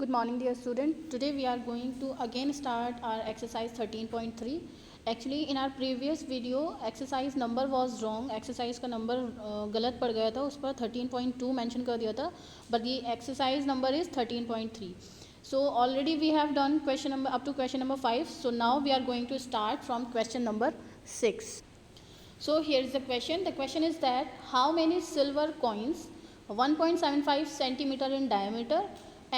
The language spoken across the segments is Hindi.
Good morning, dear student. Today we are going to again start our exercise 13.3. Actually, in our previous video, exercise number was wrong. Exercise का number गलत पड़ गया था, उस पर 13.2 mention कर दिया था, but the exercise number is 13.3. So already we have done question number up to question number 5. So now we are going to start from question number 6. So here is the question. The question is that how many silver coins 1.75 centimeter in diameter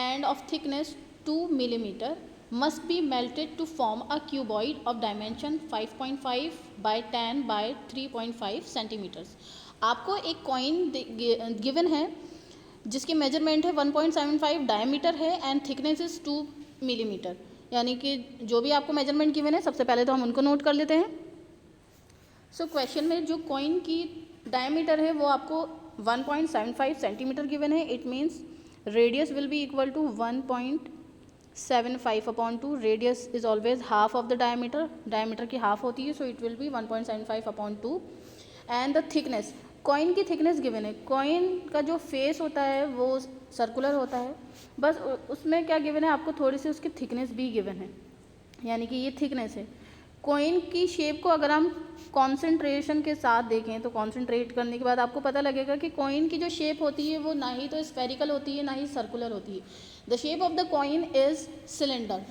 and of thickness 2 millimeter must be melted to form a cuboid of dimension 5.5 by 10 by 3.5 centimeters. आपको एक कॉइन गिवन है जिसकी मेजरमेंट है 1.75 डायमीटर है एंड थिकनेस इज 2 मिलीमीटर. यानी कि जो भी आपको मेजरमेंट गिवन है सबसे पहले तो हम उनको नोट कर लेते हैं. सो क्वेश्चन में जो कॉइन की डायमीटर है वो आपको 1.75 सेंटीमीटर गिवन है. It means radius will be equal to 1.75 upon 2. Radius is always half of the diameter. Diameter की हाफ होती है, so it will be 1.75 upon 2. And the thickness, coin की थिकनेस गिवन है. कॉइन का जो फेस होता है वो सर्कुलर होता है, बस उसमें क्या गिवन है आपको थोड़ी सी उसकी थिकनेस भी गिवन है, यानी कि ये थिकनेस है. कॉइन की शेप को अगर हम कॉन्सेंट्रेशन के साथ देखें तो कॉन्सेंट्रेट करने के बाद आपको पता लगेगा कि कॉइन की जो शेप होती है वो ना ही तो स्फेरिकल होती है ना ही सर्कुलर होती है. The shape of the coin is cylinder.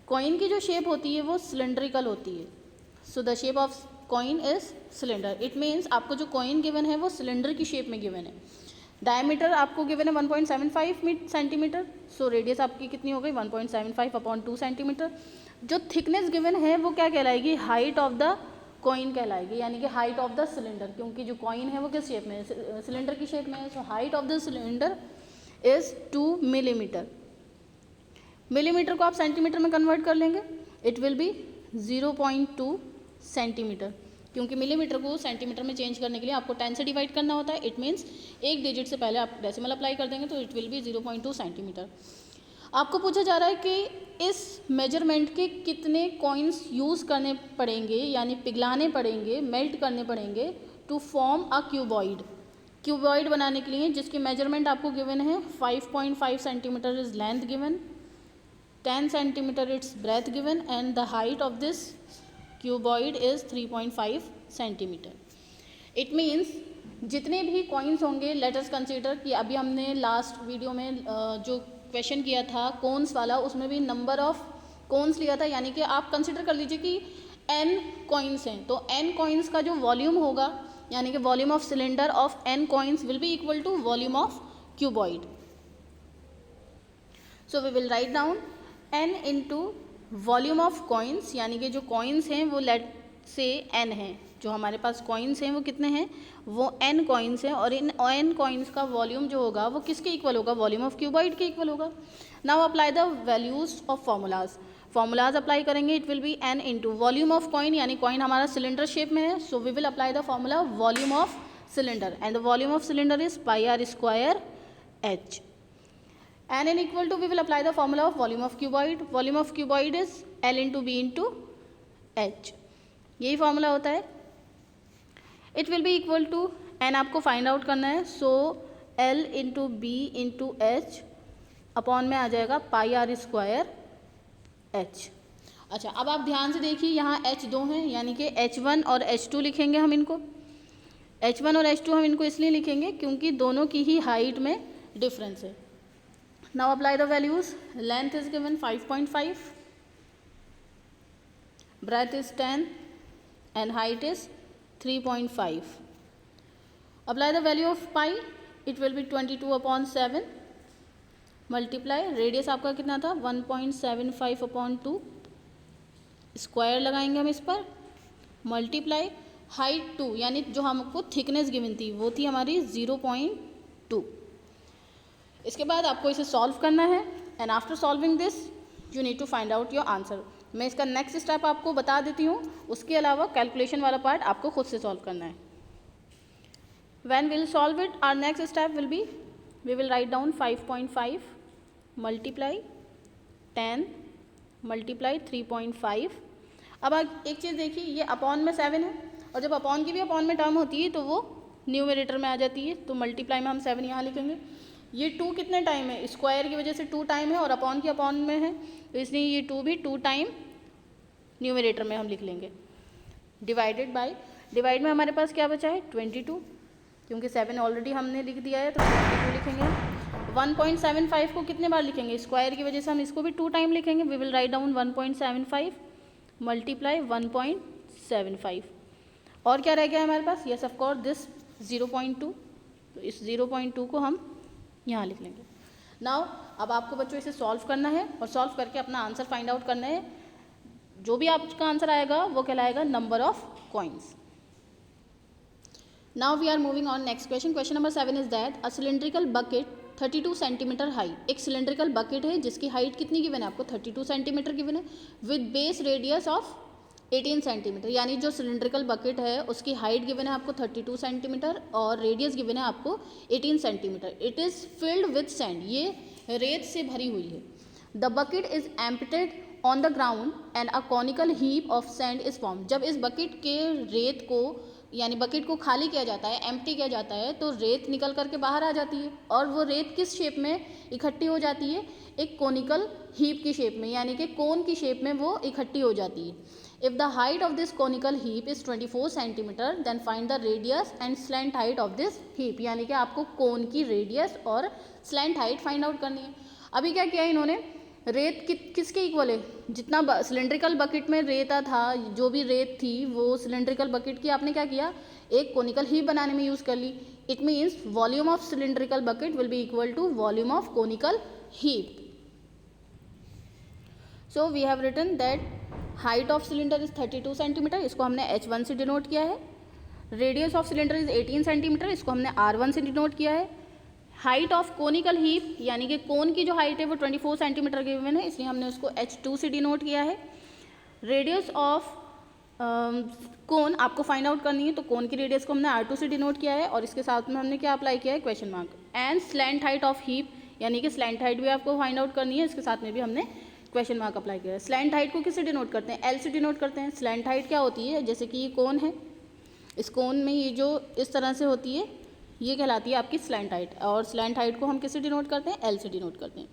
Coin की जो शेप होती है वो सिलेंड्रिकल होती है. So the shape of coin is cylinder. It means आपको जो कॉइन गिवन है वो सिलेंडर की शेप में गिवन है. डायमीटर आपको गिवन है 1.75 सेंटीमीटर. सो रेडियस आपकी कितनी हो गई 1.75 अपॉन 2 सेंटीमीटर. जो थिकनेस गिवन है वो क्या कहलाएगी, हाइट ऑफ द कॉइन कहलाएगी, यानी कि हाइट ऑफ द सिलेंडर, क्योंकि जो कॉइन है वो किस शेप में है, सिलेंडर की शेप में है. So height of the cylinder is 2 millimetre. Millimetre को आप सेंटीमीटर में कन्वर्ट कर लेंगे, इट विल बी 0.2 सेंटीमीटर. क्योंकि मिलीमीटर को सेंटीमीटर में चेंज करने के लिए आपको 10 से डिवाइड करना होता है. इट मीन्स एक डिजिट से पहले आप डेसिमल अप्लाई कर देंगे तो इट विल बी 0.2 सेंटीमीटर. आपको पूछा जा रहा है कि इस मेजरमेंट के कितने कॉइन्स यूज़ करने पड़ेंगे, यानी पिघलाने पड़ेंगे, मेल्ट करने पड़ेंगे to form a cuboid. Cuboid बनाने के लिए जिसकी मेजरमेंट आपको गिवन है 5.5 centimetre is length given, 10 centimetre it's breadth given and the height of this cuboid is 3.5 centimetre. It means जितने भी कॉइन्स होंगे, लेट अस कंसीडर कि अभी हमने लास्ट वीडियो में जो क्वेश्चन किया था कोन्स वाला, उसमें भी नंबर ऑफ कोन्स लिया था, यानी कि आप कंसिडर कर लीजिए कि n कॉइन्स हैं. तो n कॉइन्स का जो वॉल्यूम होगा, यानी कि volume of cylinder of n coins will be equal to volume of cuboid. So we will write down n into volume of coins, यानी कि जो कॉइन्स हैं वो लेट से n हैं. जो हमारे पास कॉइन्स हैं वो कितने हैं, वो n कॉइन्स हैं, और इन n कॉइन्स का वॉल्यूम जो होगा वो किसके इक्वल होगा, वॉल्यूम ऑफ क्यूबॉइड के इक्वल होगा. Now apply the values of formulas apply करेंगे. It will be n into volume of coin, यानी कॉइन हमारा सिलेंडर शेप में है, so we will apply the formula volume of cylinder and the volume of cylinder is pi r square h. n in equal to we will apply the formula of volume of cuboid. Volume of cuboid is L into B into H. यही फॉर्मूला होता है. It will be equal to n आपको फाइंड आउट करना है, so L into B into H upon में आ जाएगा पाई आर स्क्वायर h. अच्छा, अब आप ध्यान से देखिए यहाँ h2 हैं, यानी कि h1 और h2 लिखेंगे हम इनको. h1 और h2 हम इनको इसलिए लिखेंगे क्योंकि दोनों की ही हाइट में डिफरेंस है. Now apply the values. Length is given 5.5, breadth is 10 and height is 3.5. Apply the value of pi. It will be 22 upon 7. Multiply. Radius आपका कितना था 1.75 upon 2. स्क्वायर लगाएंगे हम इस पर. Multiply height 2, यानी जो हमको थिकनेस गिवन थी वो थी हमारी 0.2. इसके बाद आपको इसे सॉल्व करना है and after solving this you need to find out your answer. मैं इसका नेक्स्ट स्टेप आपको बता देती हूँ, उसके अलावा कैलकुलेशन वाला पार्ट आपको खुद से सॉल्व करना है. When will solve it, our next step will be we will write down 5.5 multiply 10 multiply 3.5. अब एक चीज़ देखिए, ये अपॉन में 7 है, और जब अपॉन की भी अपॉन में टर्म होती है तो वो न्यूमरेटर में आ जाती है, तो मल्टीप्लाई में हम 7 यहाँ लिखेंगे. ये 2 कितने टाइम है, स्क्वायर की वजह से 2 टाइम है और अपॉन की अपॉन में है, तो इसलिए ये 2 भी 2 टाइम न्यूमरेटर में हम लिख लेंगे। डिवाइडेड बाय, डिवाइड में हमारे पास क्या बचा है 22, क्योंकि 7 ऑलरेडी हमने लिख दिया है तो 22 लिखेंगे। 1.75 को कितने बार लिखेंगे, स्क्वायर की वजह से हम इसको भी 2 टाइम लिखेंगे। We will write down 1.75 multiply 1.75। और क्या रह गया है हमारे पास, यस ऑफ कोर्स दिस 0.2, तो इस 0.2 को हम यहाँ लिख लेंगे। नाउ अब आपको बच्चों इसे सॉल्व करना है और सॉल्व करके अपना आंसर फाइंड आउट करना है। जो भी आपका आंसर आएगा वो कहलाएगा number of coins. Now we are moving on next question. Question number 7 is that a cylindrical bucket 32 centimetre high, एक सिलेंड्रिकल बकेट है जिसकी हाइट कितनी गिवन है आपको 32 सेंटीमीटर गिवन है, with base radius of 18 centimetre. यानी जो सिलेंड्रिकल बकेट है उसकी हाइट गिवन है आपको 32 सेंटीमीटर और रेडियस गिवन है आपको 18 centimetre. It is filled with sand, ये रेत से भरी हुई है। The bucket is emptied on the ground and a conical heap of sand is form. जब इस बकेट के रेत को यानी बकेट को खाली किया जाता है, एम्प्टी किया जाता है, तो रेत निकल करके बाहर आ जाती है और वो रेत किस शेप में इकट्ठी हो जाती है, एक कॉनिकल हीप की शेप में, यानी कि कोन की शेप में वो इकट्ठी हो जाती है। If the height of this conical heap is 24 centimetre then find the radius and slant height of this heap. यानी कि आपको कोन की रेडियस और स्लैंट हाइट फाइंड आउट करनी है। अभी क्या किया इन्होंने, रेत किसके इक्वल है, जितना सिलेंड्रिकल बकेट में रेता था, जो भी रेत थी वो सिलेंड्रिकल बकेट की आपने क्या किया, एक कोनिकल हीप बनाने में यूज़ कर ली। It means volume of cylindrical bucket will be equal to volume of conical heap. So we have written that height of cylinder is 32 centimetre, इसको हमने H1 से डिनोट किया है। Radius of cylinder is 18 centimetre, इसको हमने R1 से डिनोट किया है। हाइट ऑफ कोनिकल हीप यानी कि कोन की जो हाइट है वो 24 सेंटीमीटर गिवन है, इसलिए हमने उसको H2 से डिनोट किया है। रेडियस ऑफ कोन आपको फाइंड आउट करनी है, तो कोन की रेडियस को हमने R2 से डिनोट किया है और इसके साथ में हमने क्या अप्लाई किया है, question mark. And slant height of heap यानी कि स्लैंट हाइट भी आपको फाइंड आउट करनी है, इसके साथ में भी हमने क्वेश्चन मार्क अप्लाई किया है। स्लैंट हाइट को किससे डिनोट करते हैं, L से डिनोट करते हैं। स्लैंट हाइट क्या होती है, जैसे कि ये कोन है, इस कोन में ये जो इस तरह से होती है ये कहलाती है आपकी स्लैंट हाइट, और स्लैंट हाइट को हम किससे डिनोट करते हैं, L से डिनोट करते हैं।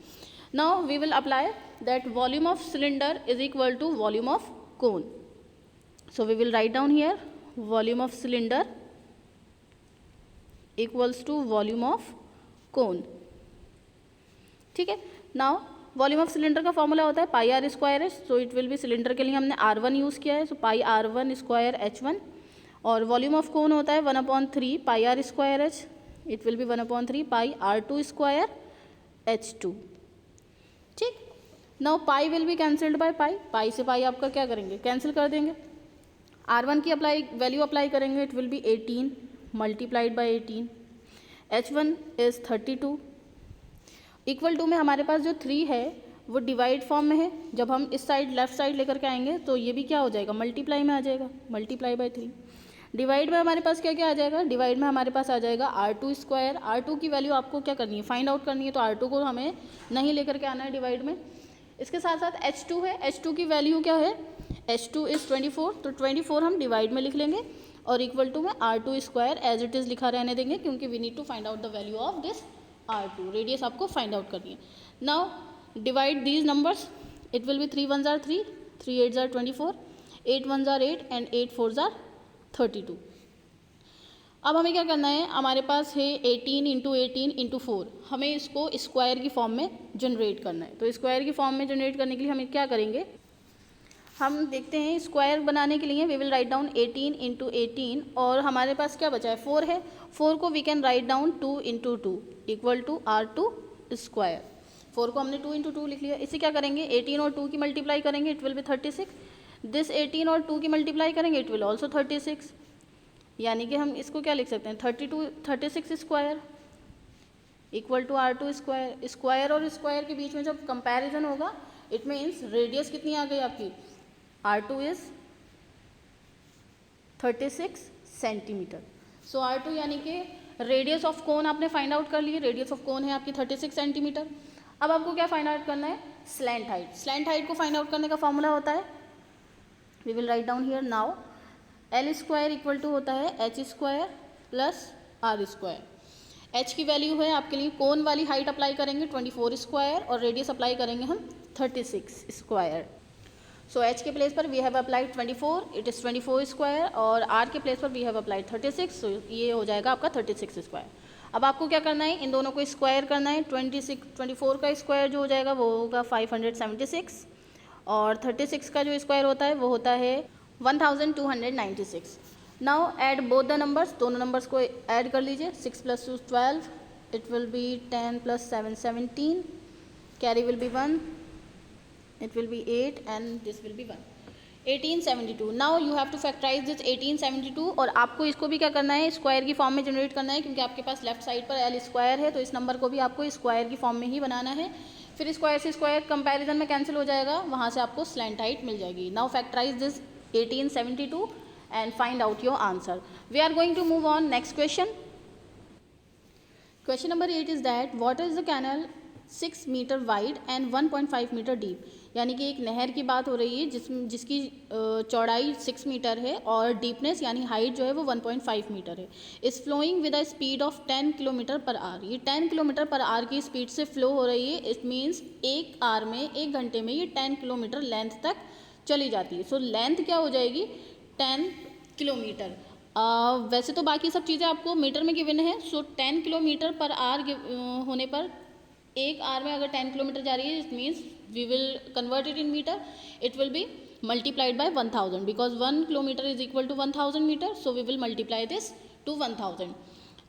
Now we will apply that volume of cylinder is equal to volume of cone. So we will write down here volume of cylinder equals to volume of cone. ठीक है, नाउ वॉल्यूम ऑफ सिलेंडर का फॉर्मूला होता है pi r square h, so it will be, cylinder के लिए हमने R1 यूज़ किया है, सो पाई R1 स्क्वायर H1। और वॉल्यूम ऑफ कोन होता है 1/3 pi r square h, it will be 1/3 pi R2 square H2। ठीक, now pi will be cancelled by pi, pi से पाई आपका क्या करेंगे, कैंसिल कर देंगे। R1 की वैल्यू अप्लाई करेंगे, it will be 18 multiplied by 18। H1 is 32 equal to में हमारे पास जो 3 है वो डिवाइड फॉर्म में है, जब हम इस साइड लेफ्ट साइड लेकर के आएंगे तो ये भी क्या हो जाएगा, मल्टीप्लाई में आ जाएगा, मल्टीप्लाई बाई 3। डिवाइड में हमारे पास क्या क्या आ जाएगा, डिवाइड में हमारे पास आ जाएगा R2 स्क्वायर। R2 की वैल्यू आपको क्या करनी है, फाइंड आउट करनी है, तो R2 को हमें नहीं लेकर के आना है डिवाइड में। इसके साथ साथ H2 है, H2 की वैल्यू क्या है, H2 इज़ 24, तो 24 हम डिवाइड में लिख लेंगे और इक्वल टू में R2 square as it is लिखा रहने देंगे, क्योंकि we need to find out the value of this R2, radius आपको फाइंड आउट करनी है। Now divide these numbers, it will be 3 1s are 3, 3 8s are 24, 8 1s are 8 and 8 4s are 32। अब हमें क्या करना है, हमारे पास है 18 इंटू 18 इंटू 4, हमें इसको स्क्वायर की फॉर्म में जनरेट करना है। तो स्क्वायर की फॉर्म में जनरेट करने के लिए हमें क्या करेंगे, हम देखते हैं स्क्वायर बनाने के लिए we will write down 18 into 18 और हमारे पास क्या बचा है 4 है, 4 को we can write down 2 into 2 equal to R2 square. 4 को हमने 2 इंटू 2 लिख लिया। इसे क्या करेंगे, 18 और 2 की मल्टीप्लाई करेंगे, इट विल बी 36। दिस 18 और 2 की मल्टीप्लाई करेंगे, इट विल ऑल्सो 36, यानी कि हम इसको क्या लिख सकते हैं 36 square equal to R2 square. Square और स्क्वायर के बीच में जब कंपैरिजन होगा इट मीन्स रेडियस कितनी आ गई आपकी, R2 is 36 centimetre. So R2 यानी कि रेडियस ऑफ कोन आपने फाइंड आउट कर लिए, रेडियस ऑफ कोन है आपकी 36 सेंटीमीटर। अब आपको क्या फाइंड आउट करना है, स्लैंट हाइट। स्लैंट हाइट को फाइंड आउट करने का फॉर्मूला होता है, we will write down here now, L square equal to होता है H square plus R square. H की वैल्यू है आपके लिए, कोन वाली हाइट अप्लाई करेंगे 24 स्क्वायर और रेडियस अप्लाई करेंगे हम 36 स्क्वायर। सो एच के प्लेस पर we have applied 24, it is 24 square, और आर के प्लेस पर वी हैव अप्लाइड 36, सो ये हो जाएगा आपका 36 स्क्वायर। अब आपको क्या करना है, इन दोनों को स्क्वायर करना है। 24 का स्क्वायर जो हो जाएगा वो होगा 576, और 36 का जो स्क्वायर होता है वो होता है 1296। Now add both the numbers, दोनों नंबर्स को ऐड कर लीजिए। 6 + 2 12, it will B 10 + 7 17, carry will be 1, it will be 8 and this will be 1, 1872। now you have to factorize this 1872, और आपको इसको भी क्या करना है, स्क्वायर की फॉर्म में जनरेट करना है, क्योंकि आपके पास लेफ्ट साइड पर एल स्क्वायर है, तो इस नंबर को भी आपको स्क्वायर की फॉर्म में ही बनाना है। फिर स्क्वायर से स्क्वायर कंपैरिजन में कैंसिल हो जाएगा, वहाँ से आपको स्लैंट हाइट मिल जाएगी। Now factorise this 1872 and find out your answer. We are going to move on next question. Question number 8 is that what is the canal 6 metre wide and 1.5 metre deep, यानी कि एक नहर की बात हो रही है जिसकी चौड़ाई 6 मीटर है और डीपनेस यानी हाइट जो है वो 1.5 मीटर है। Is flowing with a speed of 10 kilometre per hour, ये 10 किलोमीटर पर आवर की स्पीड से फ्लो हो रही है। इट मीन्स एक आवर में, एक घंटे में ये 10 किलोमीटर लेंथ तक चली जाती है। सो लेंथ क्या हो जाएगी, 10 किलोमीटर। वैसे तो बाकी सब चीज़ें आपको मीटर में गिवन है। सो 10 किलोमीटर पर आवर होने पर एक आवर में अगर 10 किलोमीटर जा रही है, it means we will convert it in metre, it will be multiplied by 1000 because 1 kilometre is equal to 1000 metre, so we will multiply this to 1000।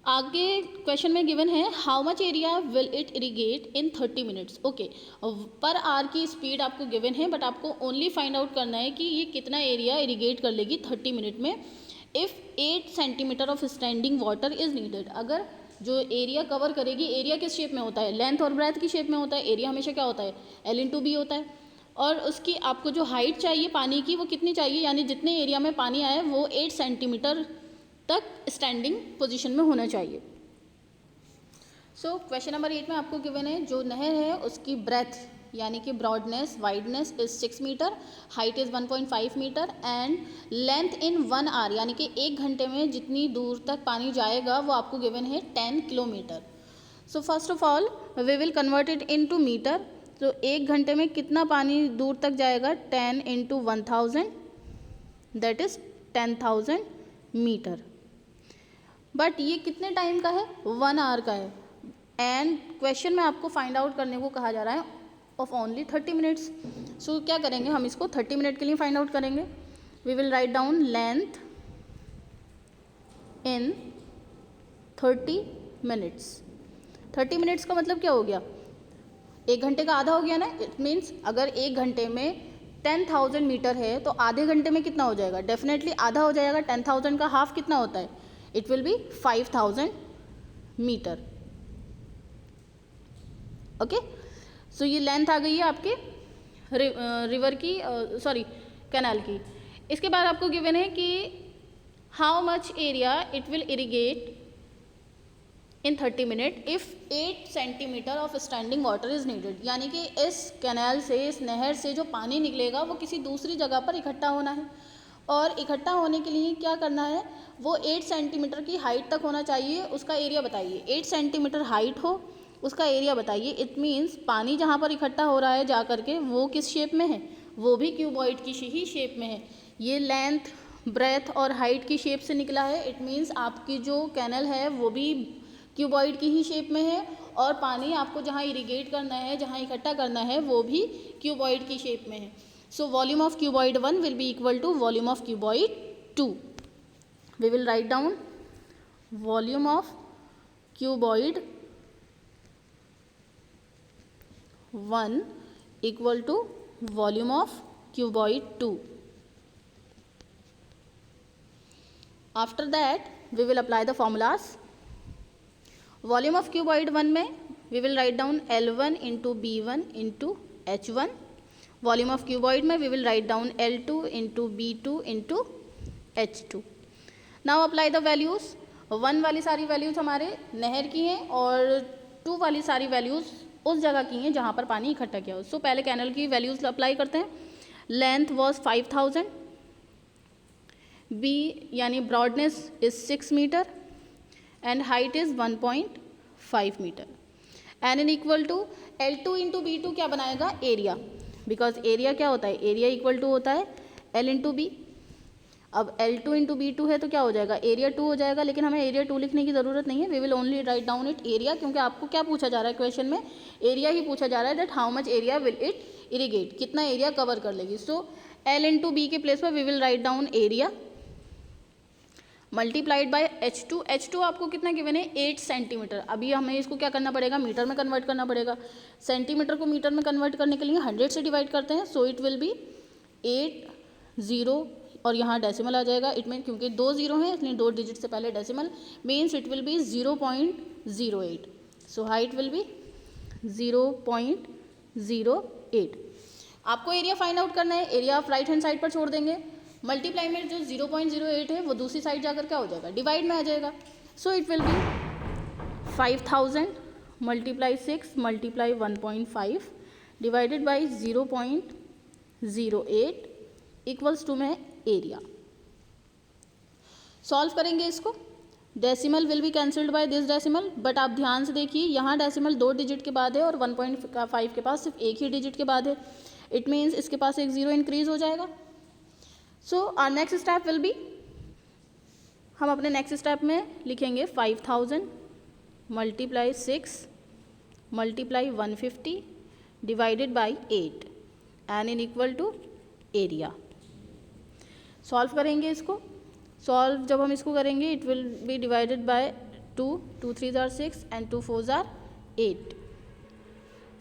आगे क्वेश्चन में गिवन है how much area will it irrigate in 30 minutes. Okay, per hour की स्पीड आपको गिवन है, बट आपको ओनली फाइंड आउट करना है कि ये कितना एरिया इरीगेट कर लेगी 30 मिनट में। If 8 centimetre of standing water is needed, अगर जो एरिया कवर करेगी, एरिया किस शेप में होता है, लेंथ और ब्रेथ की शेप में होता है। एरिया हमेशा क्या होता है, L/B होता है। और उसकी आपको जो हाइट चाहिए पानी की वो कितनी चाहिए, यानी जितने एरिया में पानी आए वो 8 सेंटीमीटर तक स्टैंडिंग पोजीशन में होना चाहिए। सो क्वेश्चन नंबर 8 में आपको गिवन है जो नहर है उसकी ब्रेथ यानी कि broadness, wideness is 6 metre, height is 1.5 metre and length in 1 hour यानी कि एक घंटे में जितनी दूर तक पानी जाएगा वो आपको गिवन है 10 kilometre. So first of all we will convert it into metre. तो एक घंटे में कितना पानी दूर तक जाएगा, 10 × 1000 दैट इज़ 10,000 मीटर। बट ये कितने टाइम का है, 1 आवर का है, एंड क्वेश्चन में आपको फाइंड आउट करने को कहा जा रहा है ऑफ ओनली 30 मिनट्स। सो क्या करेंगे, हम इसको 30 मिनट के लिए फाइंड आउट करेंगे। We will write down length in 30 minutes. 30 minutes का मतलब क्या हो गया, एक घंटे का आधा हो गया ना। इट मीन्स अगर एक घंटे में 10,000 मीटर है तो आधे घंटे में कितना हो जाएगा, डेफिनेटली आधा हो जाएगा। 10,000 का हाफ कितना होता है, it will be 5,000 metre. Okay, so ये लेंथ आ गई है आपके रिवर की, सॉरी कैनाल की। इसके बाद आपको गिवन है कि how much area it will irrigate in 30 minute if 8 centimetre of standing water is needed, यानी कि इस कैनाल से, इस नहर से जो पानी निकलेगा वो किसी दूसरी जगह पर इकट्ठा होना है, और इकट्ठा होने के लिए क्या करना है, वो 8 सेंटीमीटर की हाइट तक होना चाहिए। उसका एरिया बताइए, 8 सेंटीमीटर हाइट हो, उसका एरिया बताइए। इट मीन्स पानी जहाँ पर इकट्ठा हो रहा है जा करके वो किस शेप में है, वो भी क्यूबॉइड की ही शेप में है। ये लेंथ, ब्रेथ और हाइट की शेप से निकला है। इट मीन्स आपकी जो कैनल है वो भी क्यूबॉइड की ही शेप में है, और पानी आपको जहाँ इरीगेट करना है, जहाँ इकट्ठा करना है, वो भी क्यूबॉइड की शेप में है। So volume of cuboid 1 will be equal to volume of cuboid 2। We will write down volume of cuboid 1 equal to volume of cuboid 2. After that we will apply the formulas. Volume of cuboid 1 में we will write down L1 into B1 into H1. Volume of cuboid में we will write down L2 into B2 into H2. Now apply the values. 1 वाली सारी वैल्यूज़ हमारे नहर की हैं और 2 वाली सारी वैल्यूज़ उस जगह की हैं जहाँ पर पानी इकट्ठा किया हो। सो पहले कैनल की वैल्यूज़ अप्लाई करते हैं। लेंथ वॉज 5000, बी यानी broadness is 6 metre and height is 1.5 5 metre. An in equal to L2 into B2 क्या बनाएगा, एरिया, बिकॉज एरिया क्या होता है, एरिया इक्वल टू होता है L इंटू बी। अब L2 इंटू B2 है तो क्या हो जाएगा, एरिया 2 हो जाएगा, लेकिन हमें एरिया 2 लिखने की ज़रूरत नहीं है, we will only write down it area, क्योंकि आपको क्या पूछा जा रहा है क्वेश्चन में, एरिया ही पूछा जा रहा है, that how much area will it irrigate, कितना एरिया कवर कर लेगी। सो L इंटू बी के प्लेस पर we will write down area multiplied by H2। H2 आपको कितना गिवन है, 8 सेंटीमीटर। अभी हमें इसको क्या करना पड़ेगा, मीटर में कन्वर्ट करना पड़ेगा। सेंटीमीटर को मीटर में कन्वर्ट करने के लिए 100 से डिवाइड करते हैं, सो इट विल बी 8 0 और यहाँ डेसिमल आ जाएगा। इट मीन क्योंकि 2 0 हैं इसलिए 2 डिजिट से पहले decimal, means it will B 0.08। So height will be 0.08। आपको एरिया फाइंड आउट करना है, एरिया आप राइट हैंड साइड पर छोड़ देंगे, मल्टीप्लाई में जो 0.08 है वो दूसरी साइड जाकर क्या हो जाएगा, डिवाइड में आ जाएगा। So it will be 5000 multiply 6 multiply 1.5 divided by 0.08 equals to में एरिया। सॉल्व करेंगे इसको, decimal will be cancelled by this decimal, but आप ध्यान से देखिए यहाँ डेसिमल 2 डिजिट के बाद है और 1.5 के पास सिर्फ एक ही डिजिट के बाद है, इट मीन्स इसके पास एक 0 इंक्रीज हो जाएगा। So our next step will be, हम अपने नेक्स्ट स्टेप में लिखेंगे 5000 multiply 6 multiply 150 divided by 8 an in equal to area. Solve करेंगे इसको, सॉल्व जब हम इसको करेंगे it will be divided by 2 2 3 जार 6 एंड 2 4 जार 8।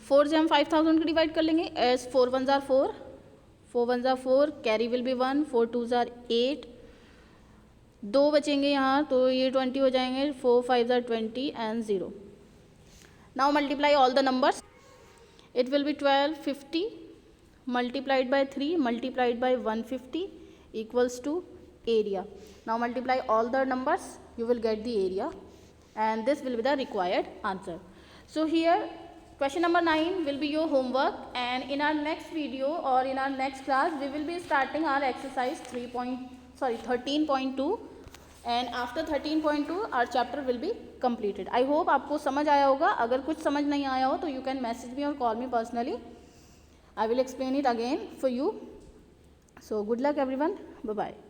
4 से हम 5000 को डिवाइड कर लेंगे, एज 4 1 जार 4 4 1 जार 4 कैरी विल बी 1 4 2 जार 8, 2 बचेंगे यहाँ तो ये 20 हो जाएंगे, 4 5 jar 20 and 0। Now multiply all the numbers, it will B 1250 multiplied by 3 multiplied by 150 equals to area. Now multiply all the numbers, you will get the area and this will be the required answer. So here question number 9 will be your homework, and in our next video or in our next class we will be starting our exercise 13.2 and after 13.2 our chapter will be completed. I hope आपको समझ आया होगा, अगर कुछ समझ नहीं आया हो तो you can message me or call me personally. I will explain it again for you. So good luck everyone. Bye bye.